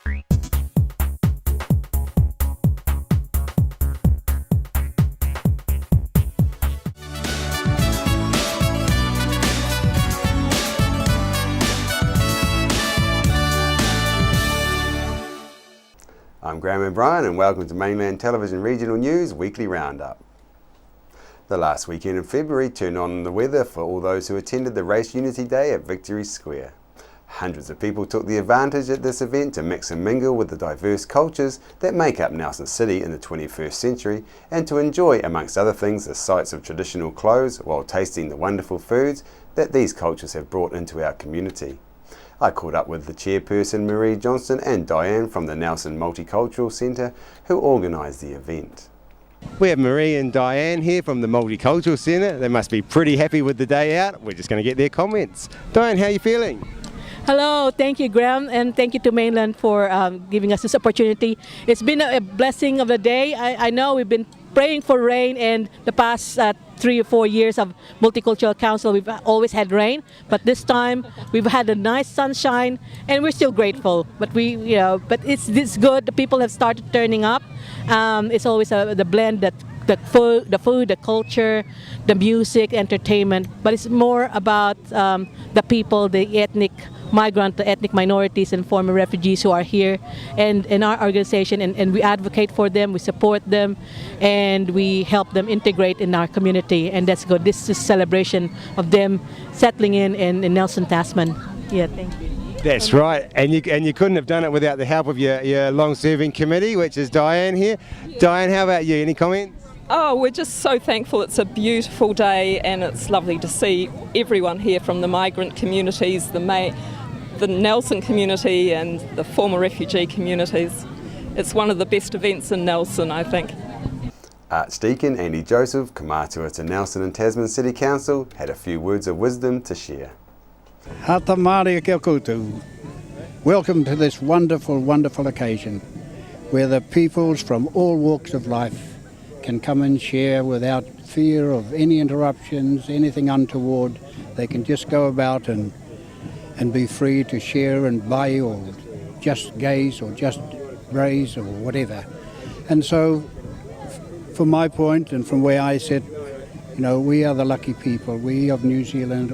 I'm Graham O'Brien and welcome to Mainland Television Regional News Weekly Roundup. The last weekend in February turned on the weather for all those who attended the Race Unity Day at Victory Square. Hundreds of people took the advantage at this event to mix and mingle with the diverse cultures that make up Nelson City in the 21st century and to enjoy, amongst other things, the sights of traditional clothes while tasting the wonderful foods that these cultures have brought into our community. I caught up with the chairperson Marie Johnston and Diane from the Nelson Multicultural Centre who organised the event. We have Marie and Diane here from the Multicultural Centre. They must be pretty happy with the day out. We're just going to get their comments. Diane, how are you feeling? Hello, thank you Graham, and thank you to Mainland for giving us this opportunity. It's been a blessing of the day. I know we've been praying for rain, and the past 3 or 4 years of Multicultural Council we've always had rain, but this time we've had a nice sunshine and we're still grateful. But it's good. The people have started turning up. It's always the blend that the food, the culture, the music, entertainment, but it's more about the people, the ethnic migrant, the ethnic minorities and former refugees who are here and in our organization, and we advocate for them, we support them, and we help them integrate in our community, and that's good. This is a celebration of them settling in Nelson Tasman. Yeah, thank you. That's right, and you couldn't have done it without the help of your long-serving committee, which is Diane here. Diane, how about you? Any comments? Oh, we're just so thankful. It's a beautiful day and it's lovely to see everyone here from the migrant communities, the Nelson community and the former refugee communities. It's one of the best events in Nelson, I think. Archdeacon Andy Joseph, Kamatua to Nelson and Tasman City Council, had a few words of wisdom to share. Hata Māori kia koutou. Welcome to this wonderful, wonderful occasion where the peoples from all walks of life can come and share without fear of any interruptions, anything untoward. They can just go about and be free to share and buy or just gaze or just raise or whatever. And so, from my point and from where I sit, we are the lucky people. We of New Zealand,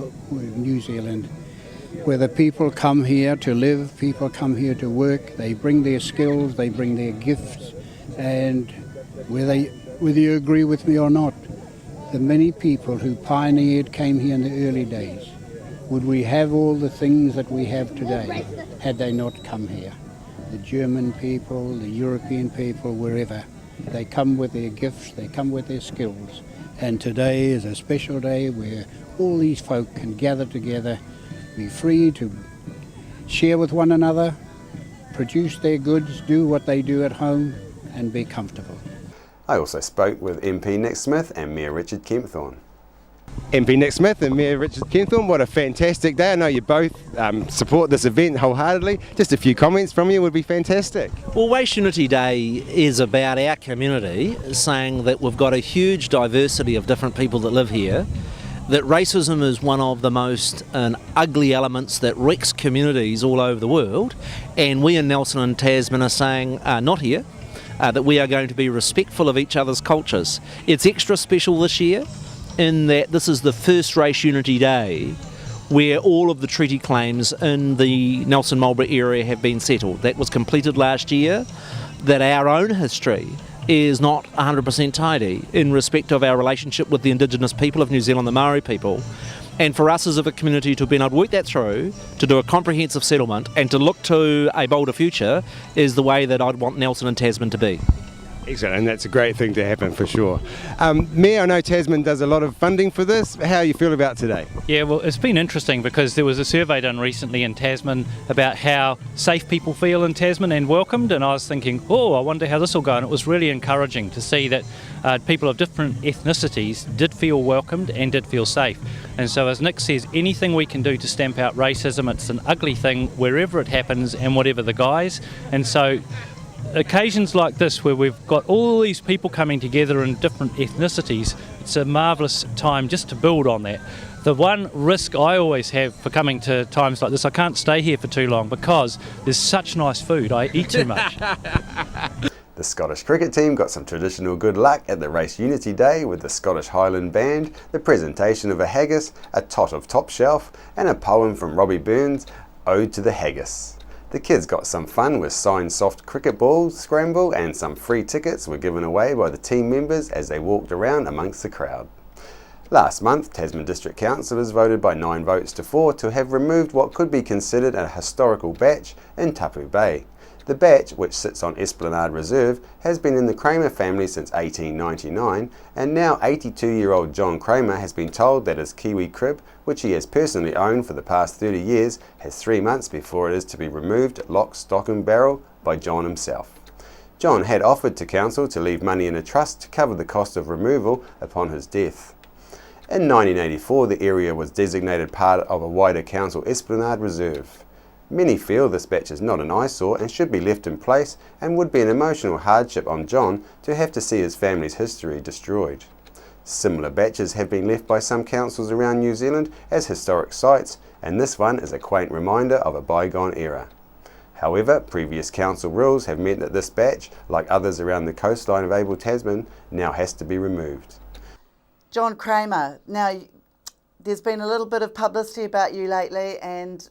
where the people come here to live, people come here to work, they bring their skills, they bring their gifts, and whether you agree with me or not, the many people who pioneered came here in the early days. Would we have all the things that we have today had they not come here? The German people, the European people, wherever. They come with their gifts, they come with their skills. And today is a special day where all these folk can gather together, be free to share with one another, produce their goods, do what they do at home, and be comfortable. I also spoke with MP Nick Smith and Mayor Richard Kempthorne. MP Nick Smith and Mayor Richard Kempthorne, what a fantastic day. I know you both support this event wholeheartedly. Just a few comments from you would be fantastic. Well, Race Unity Day is about our community, saying that we've got a huge diversity of different people that live here, that racism is one of the most ugly elements that wrecks communities all over the world, and we in Nelson and Tasman are saying not here. That we are going to be respectful of each other's cultures. It's extra special this year in that this is the first Race Unity Day where all of the treaty claims in the Nelson Marlborough area have been settled. That was completed last year, that our own history is not 100% tidy in respect of our relationship with the Indigenous people of New Zealand, the Maori people. And for us as a community to have been able to work that through, to do a comprehensive settlement and to look to a bolder future is the way that I'd want Nelson and Tasman to be. Excellent, and that's a great thing to happen for sure. Mayor, I know Tasman does a lot of funding for this. How do you feel about today? Yeah, well, it's been interesting because there was a survey done recently in Tasman about how safe people feel in Tasman and welcomed, and I was thinking, I wonder how this will go, and it was really encouraging to see that people of different ethnicities did feel welcomed and did feel safe. And so as Nick says, anything we can do to stamp out racism, it's an ugly thing wherever it happens and whatever the guise. And so occasions like this where we've got all these people coming together in different ethnicities, it's a marvellous time just to build on that. The one risk I always have for coming to times like this, I can't stay here for too long because there's such nice food. I eat too much. The Scottish cricket team got some traditional good luck at the Race Unity Day with the Scottish Highland Band, the presentation of a haggis, a tot of Top Shelf, and a poem from Robbie Burns, Ode to the Haggis. The kids got some fun with signed soft cricket balls, scramble, and some free tickets were given away by the team members as they walked around amongst the crowd. Last month, Tasman District Councillors voted by 9 votes to 4 to have removed what could be considered a historical batch in Tapu Bay. The batch, which sits on Esplanade Reserve, has been in the Kramer family since 1899, and now 82-year-old John Kramer has been told that his Kiwi crib, which he has personally owned for the past 30 years, has 3 months before it is to be removed lock, stock and barrel by John himself. John had offered to council to leave money in a trust to cover the cost of removal upon his death. In 1984, the area was designated part of a wider council Esplanade Reserve. Many feel this batch is not an eyesore and should be left in place, and would be an emotional hardship on John to have to see his family's history destroyed. Similar batches have been left by some councils around New Zealand as historic sites, and this one is a quaint reminder of a bygone era. However, previous council rules have meant that this batch, like others around the coastline of Abel Tasman, now has to be removed. John Kramer, now there's been a little bit of publicity about you lately, and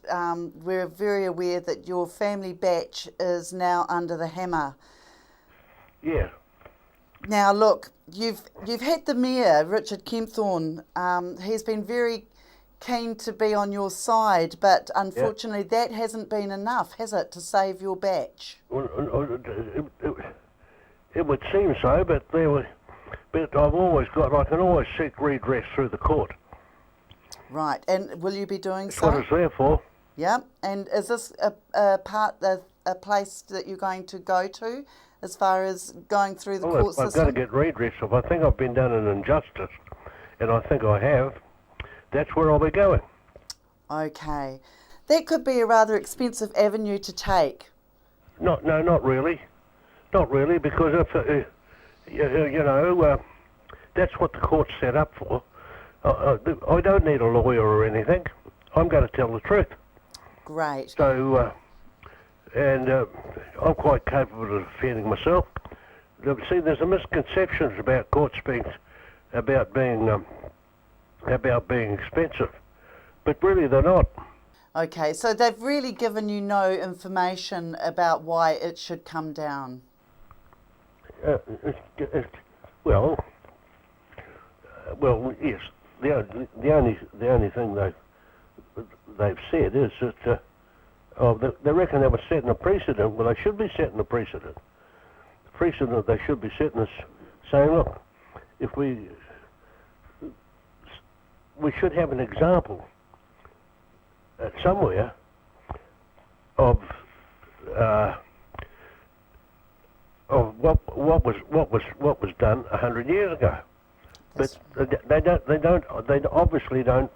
we're very aware that your family batch is now under the hammer. Yeah. Now look, you've had the Mayor, Richard Kempthorne, he's been very keen to be on your side, but unfortunately that hasn't been enough, has it, to save your batch? Well, it would seem so, but I can always seek redress through the court. Right, and will you be doing That's so? what it's there for. Yeah, and is this a place that you're going to go to as far as going through the court system? I've got to get redress. If I think I've been done an injustice, and I think I have, that's where I'll be going. Okay. That could be a rather expensive avenue to take. No, not really. Not really, because if, that's what the court's set up for. I don't need a lawyer or anything. I'm going to tell the truth. Great. So, I'm quite capable of defending myself. See, there's a misconception about courts being expensive, but really they're not. Okay, so they've really given you no information about why it should come down. Well, yes. The only thing they've said is that they reckon they were setting a precedent. Well, they should be setting a precedent. The precedent they should be setting is saying, look, if we should have an example somewhere of what was done 100 years ago. But they obviously don't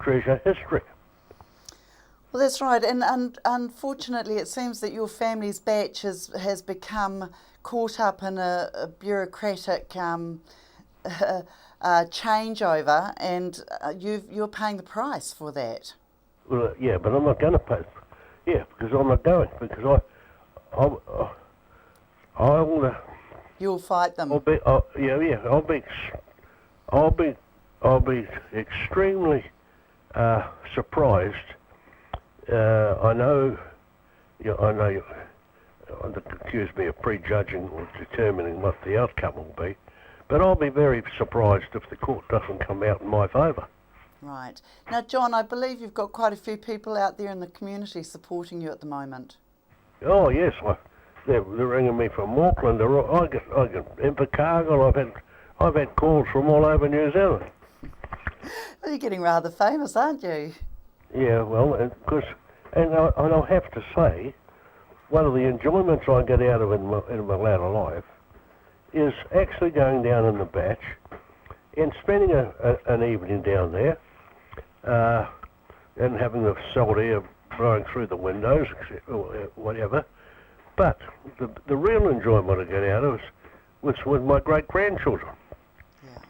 treasure history. Well, that's right, and unfortunately it seems that your family's batch has become caught up in a bureaucratic changeover, and you're paying the price for that. Well, yeah, but I'm not going to pay. Yeah, because I'm not going, because I'll You'll fight them. I'll be extremely surprised. I know you accuse me of prejudging or determining what the outcome will be, but I'll be very surprised if the court doesn't come out in my favour. Right. Now, John, I believe you've got quite a few people out there in the community supporting you at the moment. Oh yes, they're ringing me from Auckland. I get Invercargill. I've had calls from all over New Zealand. Well, you're getting rather famous, aren't you? Yeah, well, and I'll have to say, one of the enjoyments I get out of in my latter life is actually going down in the batch and spending an evening down there and having the salt air blowing through the windows, or whatever. But the real enjoyment I get out of was with my great-grandchildren. Yeah.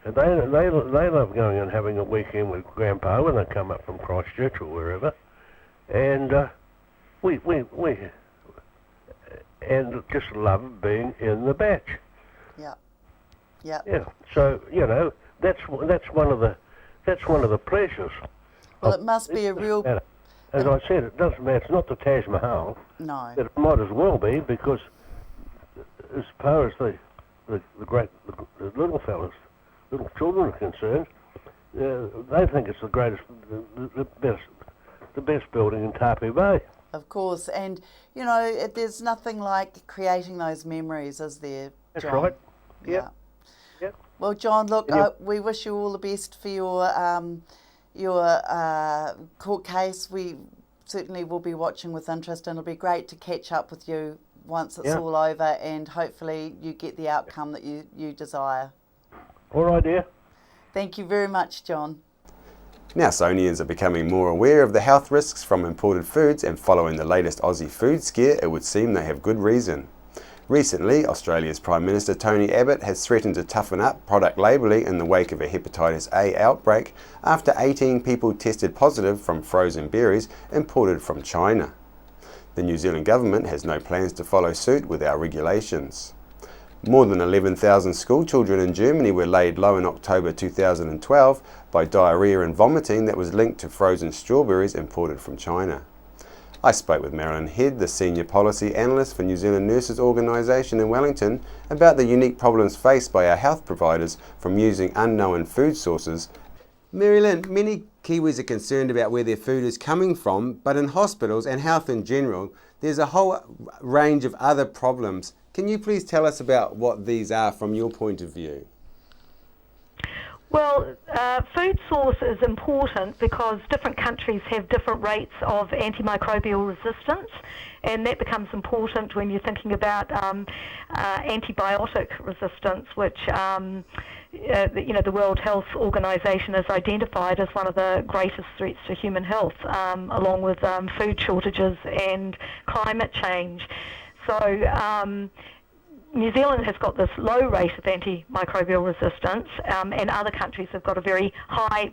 And they love going and having a weekend with Grandpa when they come up from Christchurch or wherever, and we and just love being in the batch. Yeah. Yeah. Yeah. So that's one of the pleasures. Well, it must be a real. As I said, it doesn't matter. It's not the Taj Mahal. No. It might as well be, because as far as the little fellas, little children are concerned, they think it's the greatest, the best building in Tapu Bay. Of course, and there's nothing like creating those memories, is there, That's John? right. Yeah. Yep. Well, John, look, Yeah. we wish you all the best for your court case. We certainly will be watching with interest, and it'll be great to catch up with you once it's all over, and hopefully you get the outcome that you desire. All right, dear. Thank you very much, John. Nelsonians are becoming more aware of the health risks from imported foods, and following the latest Aussie food scare, it would seem they have good reason. Recently, Australia's Prime Minister Tony Abbott has threatened to toughen up product labelling in the wake of a hepatitis A outbreak after 18 people tested positive from frozen berries imported from China. The New Zealand government has no plans to follow suit with our regulations. More than 11,000 school children in Germany were laid low in October 2012 by diarrhoea and vomiting that was linked to frozen strawberries imported from China. I spoke with Marilyn Head, the Senior Policy Analyst for New Zealand Nurses Organisation in Wellington, about the unique problems faced by our health providers from using unknown food sources. Marilyn, many Kiwis are concerned about where their food is coming from, but in hospitals and health in general, there's a whole range of other problems. Can you please tell us about what these are from your point of view? Well, food source is important because different countries have different rates of antimicrobial resistance, and that becomes important when you're thinking about antibiotic resistance, which the World Health Organization has identified as one of the greatest threats to human health, along with food shortages and climate change. So New Zealand has got this low rate of antimicrobial resistance, and other countries have got a very high,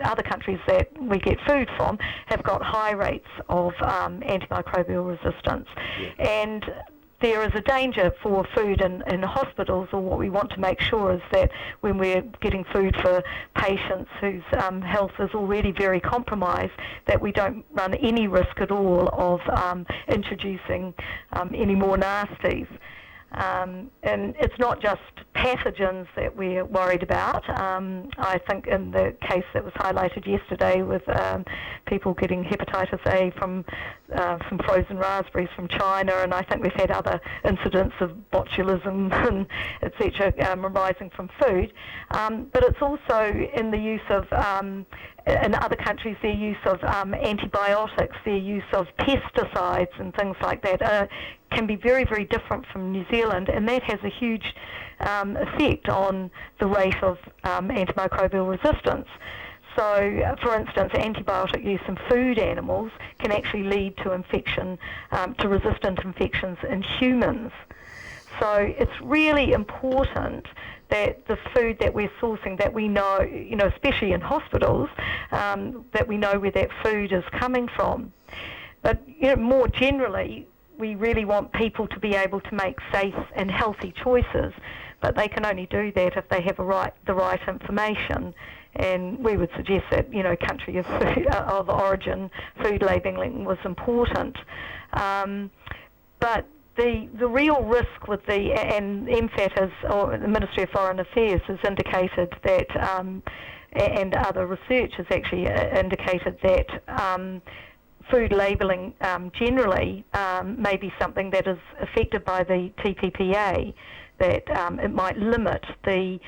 other countries that we get food from have got high rates of antimicrobial resistance. Yeah. And there is a danger for food in hospitals, or what we want to make sure is that when we're getting food for patients whose health is already very compromised, that we don't run any risk at all of introducing any more nasties. And it's not just pathogens that we're worried about. I think in the case that was highlighted yesterday with people getting hepatitis A from frozen raspberries from China, and I think we've had other incidents of botulism and etc. Arising from food. But it's also in the use of in other countries, their use of antibiotics, their use of pesticides and things like that can be very, very different from New Zealand, and that has a huge effect on the rate of antimicrobial resistance. So, for instance, antibiotic use in food animals can actually lead to infection, to resistant infections in humans. So it's really important that the food that we're sourcing, that we know, especially in hospitals, that we know where that food is coming from. But more generally, we really want people to be able to make safe and healthy choices, but they can only do that if they have the right information. And we would suggest that, country of food, of origin food labelling was important. But the real risk with and MFAT or the Ministry of Foreign Affairs has indicated that, and other research has actually indicated that food labelling generally may be something that is affected by the TPPA, that it might limit the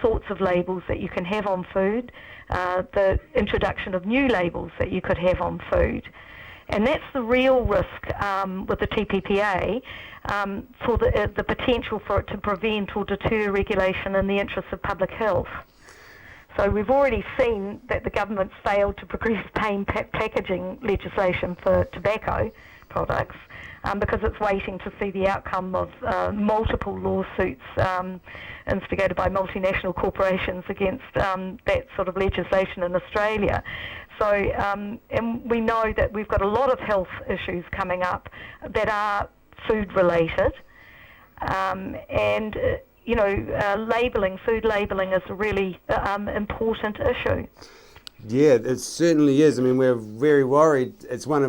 sorts of labels that you can have on food, the introduction of new labels that you could have on food. And that's the real risk with the TPPA, for the potential for it to prevent or deter regulation in the interests of public health. So we've already seen that the government's failed to progress plain packaging legislation for tobacco, products, because it's waiting to see the outcome of multiple lawsuits instigated by multinational corporations against that sort of legislation in Australia. So, and we know that we've got a lot of health issues coming up that are food related, and food labelling is a really important issue. Yeah, it certainly is. I mean, we're very worried.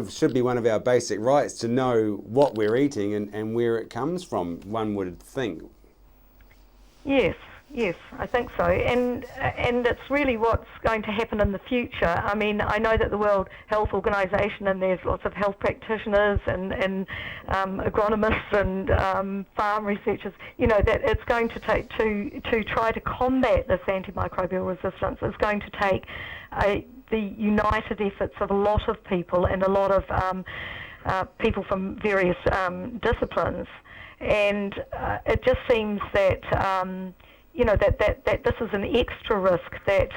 Should be one of our basic rights to know what we're eating and where it comes from, one would think. Yes, I think so. And it's really what's going to happen in the future. I mean, I know that the World Health Organization, and there's lots of health practitioners and agronomists and farm researchers, that it's going to take to try to combat this antimicrobial resistance. It's going to take the united efforts of a lot of people and a lot of people from various disciplines. And it just seems that that this is an extra risk that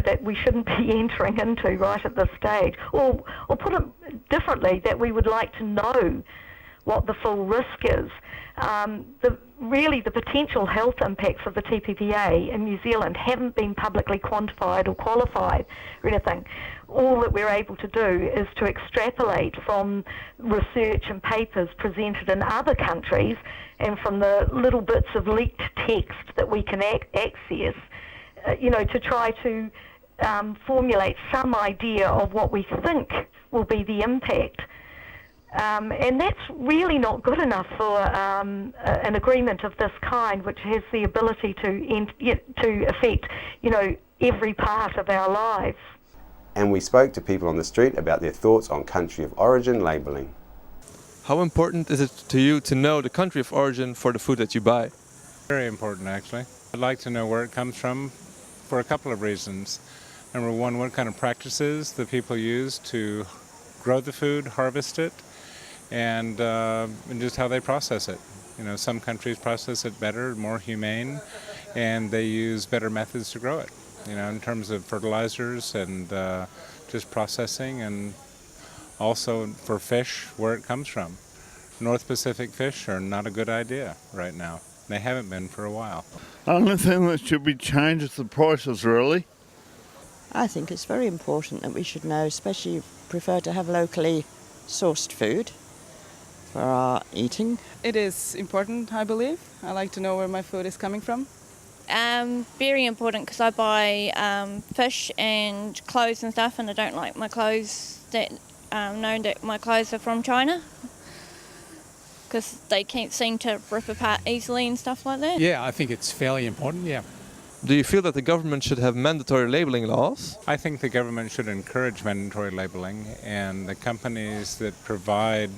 that we shouldn't be entering into right at this stage. Or put it differently, that we would like to know what the full risk is. The potential health impacts of the TPPA in New Zealand haven't been publicly quantified or qualified or anything. All that we're able to do is to extrapolate from research and papers presented in other countries and from the little bits of leaked text that we can access, to try to formulate some idea of what we think will be the impact. And that's really not good enough for an agreement of this kind, which has the ability to affect, every part of our lives. And we spoke to people on the street about their thoughts on country of origin labelling. How important is it to you to know the country of origin for the food that you buy? Very important, actually. I'd like to know where it comes from for a couple of reasons. Number one, what kind of practices the people use to grow the food, harvest it, and just how they process it. Some countries process it better, more humane, and they use better methods to grow it, in terms of fertilizers and just processing, and also for fish, where it comes from. North Pacific fish are not a good idea right now. They haven't been for a while. The only thing that should be changed is the prices, really. I think it's very important that we should know, especially prefer to have locally sourced food for our eating. It is important, I believe. I like to know where my food is coming from. Very important, because I buy fish and clothes and stuff, and I don't like my clothes that know that my clothes are from China, because they can't seem to rip apart easily and stuff like that. Yeah, I think it's fairly important, yeah. Do you feel that the government should have mandatory labeling laws? I think the government should encourage mandatory labeling, and the companies that provide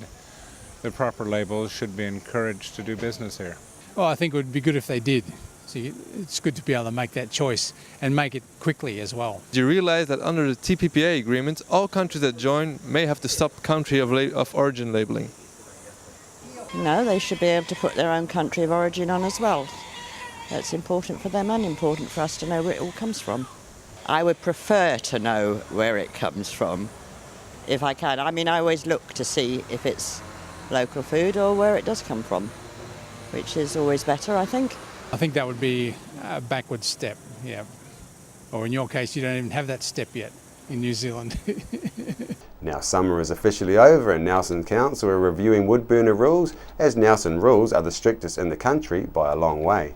the proper labels should be encouraged to do business here. Well, I think it would be good if they did. See, it's good to be able to make that choice and make it quickly as well. Do you realize that under the TPPA agreement, all countries that join may have to stop country of origin labeling? No, they should be able to put their own country of origin on as well. That's important for them and important for us to know where it all comes from. I would prefer to know where it comes from, if I can. I mean, I always look to see if it's local food or where it does come from, which is always better, I think. I think that would be a backward step, yeah. Or in your case, you don't even have that step yet in New Zealand. Now summer is officially over and Nelson Council are reviewing wood burner rules, as Nelson rules are the strictest in the country by a long way.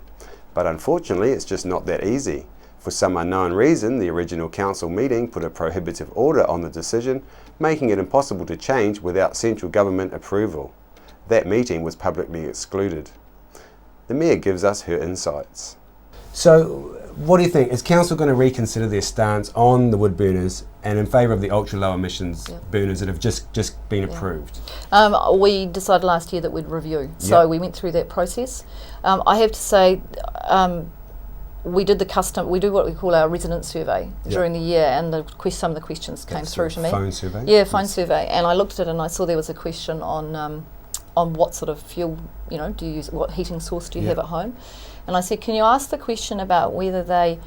But unfortunately, it's just not that easy. For some unknown reason, the original council meeting put a prohibitive order on the decision, making it impossible to change without central government approval. That meeting was publicly excluded. The Mayor gives us her insights. So, what do you think? Is Council going to reconsider their stance on the wood burners and in favour of the ultra low emissions burners that have just been approved? We decided last year that we'd review, so we went through that process. I have to say, we do what we call our resident survey during the year, and some of the questions came through to me. Phone survey? Yeah, phone survey, and I looked at it and I saw there was a question on what sort of fuel, do you use, what heating source do you have at home? And I said, can you ask the question about whether they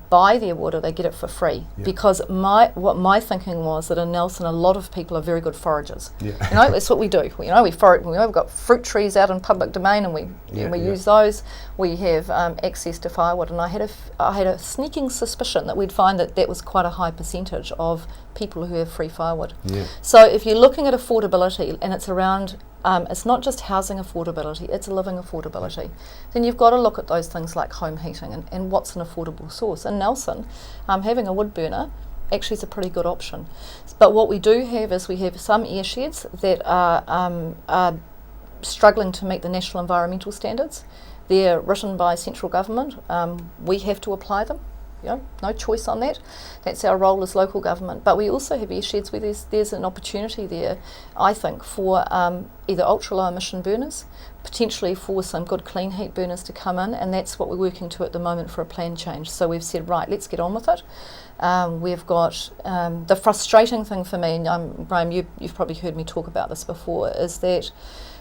buy their water, they get it for free. Because what my thinking was that in Nelson, a lot of people are very good foragers. That's what we do. We forage. We've got fruit trees out in public domain, and we use those. We have access to firewood, and I had a sneaking suspicion that we'd find that was quite a high percentage of people who have free firewood. So if you're looking at affordability, and it's around. It's not just housing affordability, it's living affordability. Then you've got to look at those things like home heating and what's an affordable source. In Nelson, having a wood burner actually is a pretty good option. But what we do have is we have some air sheds that are struggling to meet the national environmental standards. They're written by central government. We have to apply them. No choice on that. That's our role as local government. But we also have air sheds where there's an opportunity there, I think, for either ultra-low emission burners, potentially for some good clean heat burners to come in, and that's what we're working to at the moment for a plan change. So we've said, right, let's get on with it. We've got the frustrating thing for me, and Graham, you've probably heard me talk about this before, is that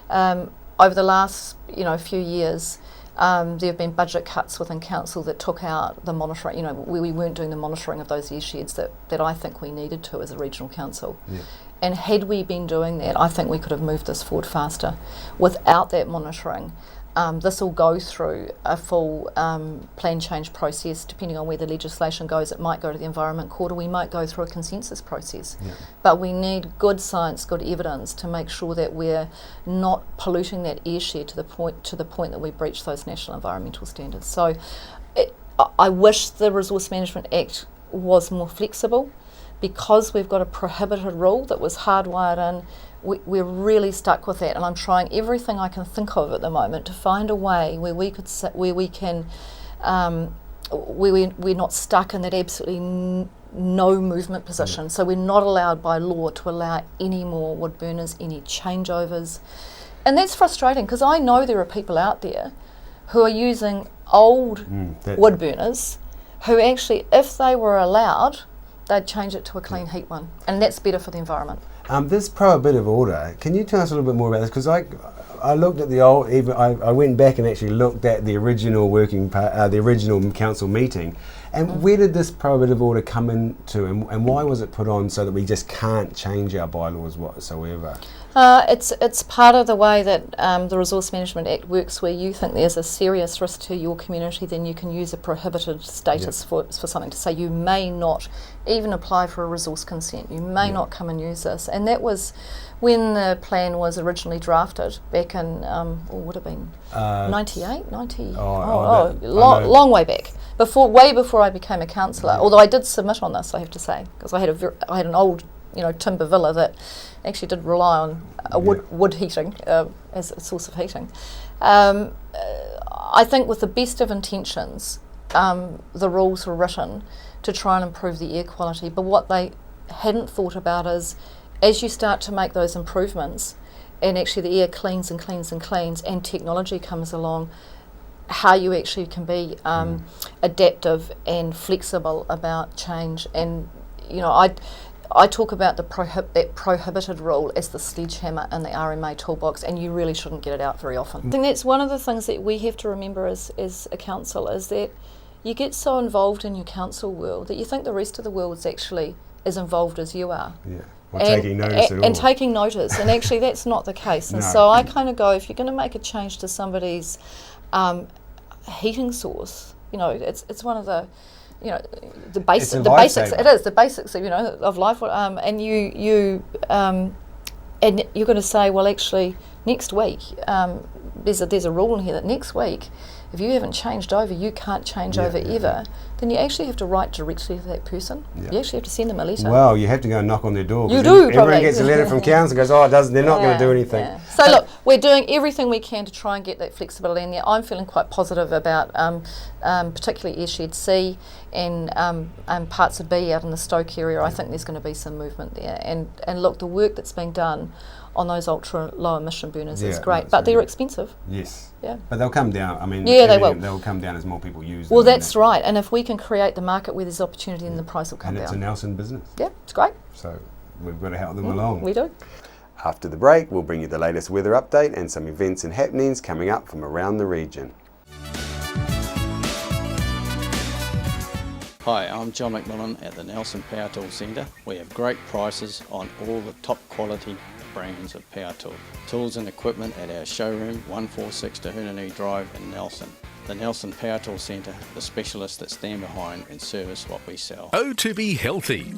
over the last few years, there have been budget cuts within council that took out the monitoring. We weren't doing the monitoring of those air sheds that I think we needed to as a regional council. And had we been doing that, I think we could have moved this forward faster. Without that monitoring, this will go through a full plan change process. Depending on where the legislation goes, it might go to the Environment Court, or we might go through a consensus process. But we need good science, good evidence to make sure that we're not polluting that airshed to the point that we breach those national environmental standards. So I wish the Resource Management Act was more flexible. Because we've got a prohibited rule that was hardwired in, we're really stuck with that, and I'm trying everything I can think of at the moment to find a way where we're not stuck in that absolutely no movement position. So we're not allowed by law to allow any more wood burners, any changeovers, and that's frustrating because I know there are people out there who are using old wood burners who actually, if they were allowed, they'd change it to a clean heat one, and that's better for the environment. This prohibitive order, can you tell us a little bit more about this? Because I looked at the old, I went back and actually looked at the original the original council meeting, and where did this prohibitive order come into, and why was it put on so that we just can't change our bylaws whatsoever? It's part of the way that the Resource Management Act works, where you think there's a serious risk to your community, then you can use a prohibited status for something to say you may not even apply for a resource consent, you may not come and use this. And that was when the plan was originally drafted back in, would have been 98, 90, long way back. Way before I became a councillor, although I did submit on this, I have to say, because I had an old timber villa that actually did rely on wood heating as a source of heating. I think with the best of intentions, the rules were written to try and improve the air quality, but what they hadn't thought about is, as you start to make those improvements, and actually the air cleans and cleans and cleans, and technology comes along, how you actually can be adaptive and flexible about change. And I talk about that prohibited rule as the sledgehammer in the RMA toolbox, and you really shouldn't get it out very often. I think that's one of the things that we have to remember as a council, is that you get so involved in your council world that you think the rest of the world is actually as involved as you are. Taking notice and taking notice, and actually that's not the case. And so I kind of go, if you're going to make a change to somebody's heating source, it's one of the the basics. It is the basics of life. And you're going to say, well, actually, next week there's a rule in here that next week, if you haven't changed over, you can't change over ever. Then you actually have to write directly to that person. You actually have to send them a letter. Well, you have to go and knock on their door. You do, everyone gets a letter from council and goes, they're not going to do anything. So look, we're doing everything we can to try and get that flexibility in there. I'm feeling quite positive about particularly Airshed C and parts of B out in the Stoke area. I think there's going to be some movement there. And look, the work that's being done on those ultra low emission burners is great, but they're expensive. Yes. Yeah. But they'll come down. I mean, they will. They'll come down as more people use them. Well, that's right. And if we can create the market where there's opportunity, then the price will come down. And it's a Nelson business. Yeah, it's great. So we've got to help them along. We do. After the break, we'll bring you the latest weather update and some events and happenings coming up from around the region. Hi, I'm John McMillan at the Nelson Power Tool Centre. We have great prices on all the top quality brands of power tool. Tools and equipment at our showroom, 146 Tahunanui Drive in Nelson. The Nelson Power Tool Centre, the specialists that stand behind and service what we sell. To be healthy.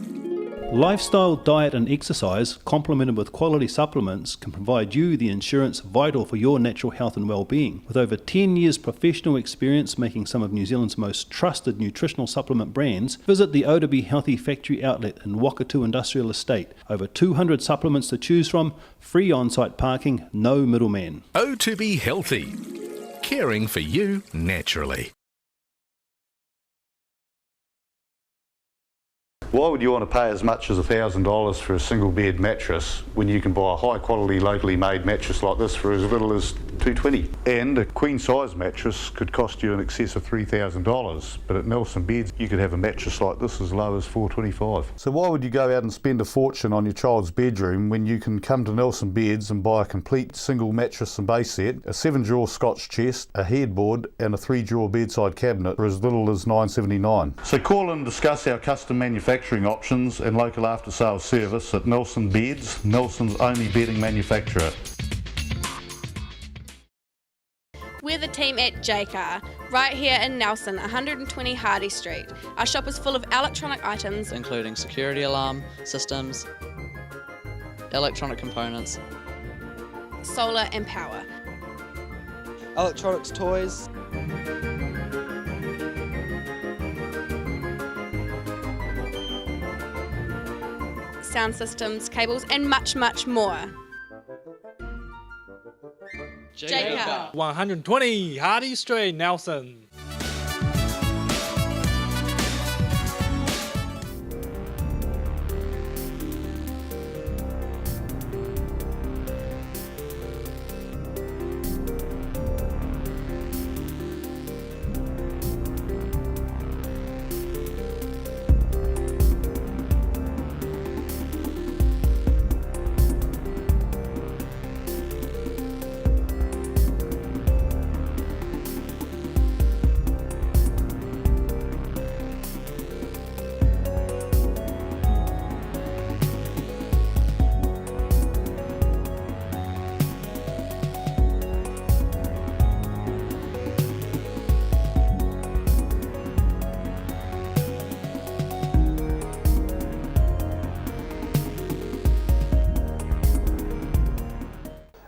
Lifestyle, diet and exercise, complemented with quality supplements, can provide you the insurance vital for your natural health and well-being. With over 10 years professional experience making some of New Zealand's most trusted nutritional supplement brands, visit the To Be Healthy factory outlet in Wakatu Industrial Estate. Over 200 supplements to choose from, free on-site parking, no middleman. To be healthy. Caring for you naturally. Why would you want to pay as much as $1,000 for a single bed mattress when you can buy a high quality locally made mattress like this for as little as $220? And a queen size mattress could cost you in excess of $3,000, but at Nelson Beds you could have a mattress like this as low as $425. So why would you go out and spend a fortune on your child's bedroom when you can come to Nelson Beds and buy a complete single mattress and base set, a 7-drawer Scotch chest, a headboard and a 3-drawer bedside cabinet for as little as $979? So call and discuss our custom manufacturing options and local after sales service at Nelson Beds, Nelson's only bedding manufacturer. We're the team at Jaycar, right here in Nelson, 120 Hardy Street. Our shop is full of electronic items, including security alarm systems, electronic components, solar and power, electronics toys, sound systems, cables, and much, much more. Jaycar. 120 Hardy Street, Nelson.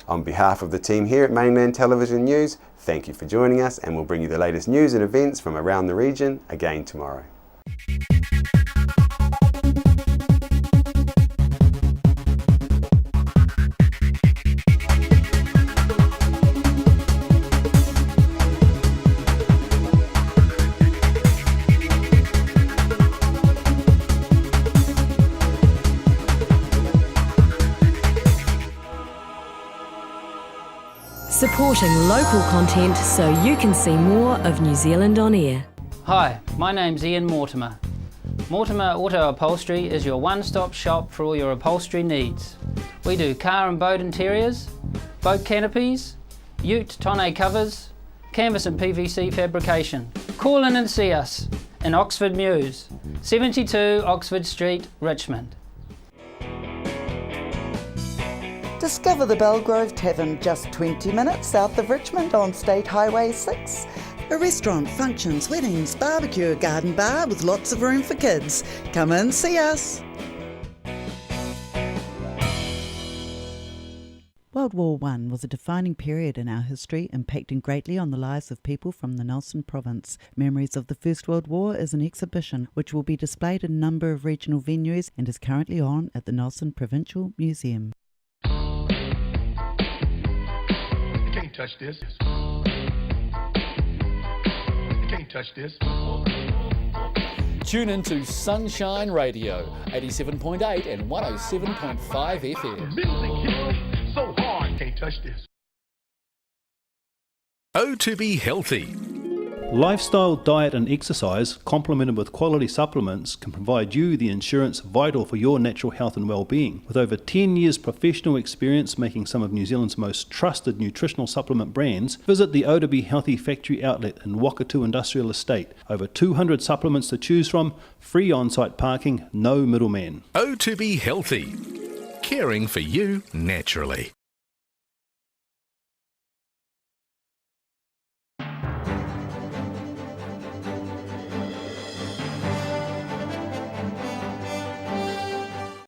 On behalf of the team here at Mainland Television News, thank you for joining us, and we'll bring you the latest news and events from around the region again tomorrow. Supporting local content so you can see more of New Zealand on air. Hi, my name's Ian Mortimer. Mortimer Auto Upholstery is your one-stop shop for all your upholstery needs. We do car and boat interiors, boat canopies, ute tonneau covers, canvas and PVC fabrication. Call in and see us in Oxford Mews, 72 Oxford Street, Richmond. Discover the Belgrove Tavern just 20 minutes south of Richmond on State Highway 6. A restaurant, functions, weddings, barbecue, garden bar with lots of room for kids. Come in, see us. World War I was a defining period in our history, impacting greatly on the lives of people from the Nelson province. Memories of the First World War is an exhibition which will be displayed in a number of regional venues and is currently on at the Nelson Provincial Museum. Can't touch this. You can't touch this. Tune into Sunshine Radio, 87.8 and 107.5 FM. Music hits so hard, can't touch this. To be healthy. Lifestyle, diet and exercise, complemented with quality supplements, can provide you the insurance vital for your natural health and well-being. With over 10 years professional experience making some of New Zealand's most trusted nutritional supplement brands, visit the O2B Healthy Factory outlet in Wakatu Industrial Estate. Over 200 supplements to choose from, free on-site parking, no middleman. O2B Healthy. Caring for you naturally.